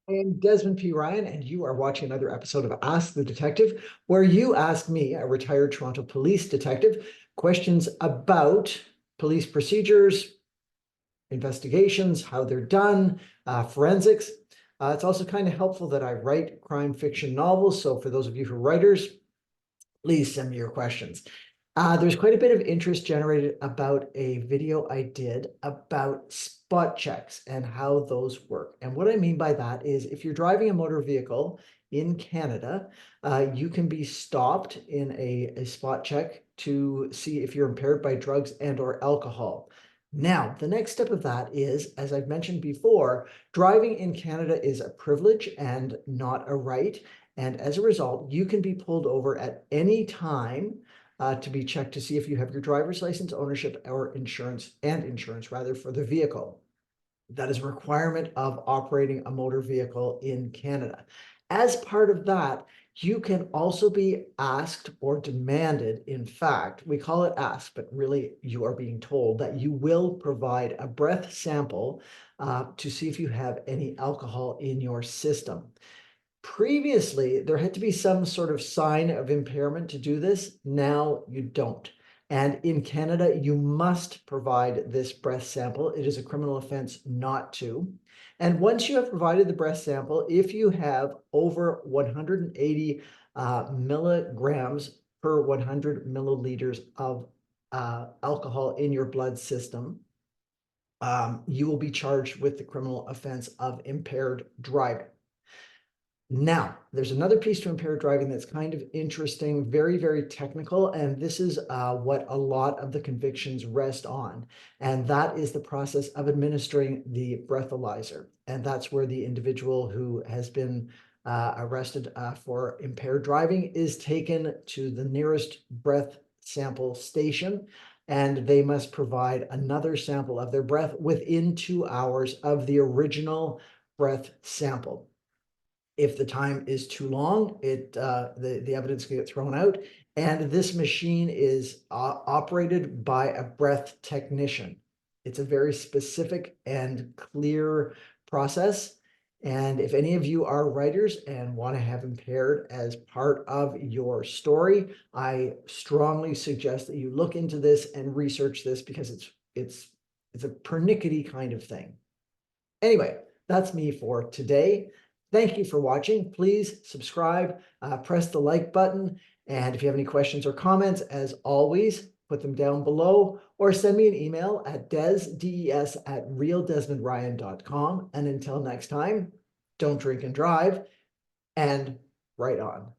I am Desmond P. Ryan, and you are watching another episode of Ask the Detective, where you ask me, a retired Toronto police detective, questions about police procedures, investigations, how they're done, forensics. It's also kind of helpful that I write crime fiction novels. So, for those of you who are writers, please send me your questions. There's quite a bit of interest generated about a video I did about spot checks and how those work. And what I mean by that is if you're driving a motor vehicle in Canada, you can be stopped in a spot check to see if you're impaired by drugs and or alcohol. Now, the next step of that is, as I've mentioned before, driving in Canada is a privilege and not a right. And as a result, you can be pulled over at any time to be checked to see if you have your driver's license, ownership, or insurance rather for the vehicle. That is a requirement of operating a motor vehicle in Canada. As part of that, you can also be asked or demanded, in fact, we call it asked, but really you are being told that you will provide a breath sample to see if you have any alcohol in your system. Previously, there had to be some sort of sign of impairment to do this. Now you don't. And in Canada, you must provide this breath sample. It is a criminal offense not to. And once you have provided the breath sample, if you have over 180 milligrams per 100 milliliters of alcohol in your blood system, you will be charged with the criminal offense of impaired driving. Now, there's another piece to impaired driving that's kind of interesting, very, very technical, and this is what a lot of the convictions rest on, and that is the process of administering the breathalyzer. And that's where the individual who has been arrested for impaired driving is taken to the nearest breath sample station, and they must provide another sample of their breath within 2 hours of the original breath sample. If the time is too long, the evidence can get thrown out. And this machine is operated by a breath technician. It's a very specific and clear process. And if any of you are writers and want to have impaired as part of your story, I strongly suggest that you look into this and research this because it's a pernickety kind of thing. Anyway, that's me for today. Thank you for watching. Please subscribe, press the like button. And if you have any questions or comments, as always, put them down below or send me an email at des@realdesmondryan.com. And until next time, don't drink and drive and write on.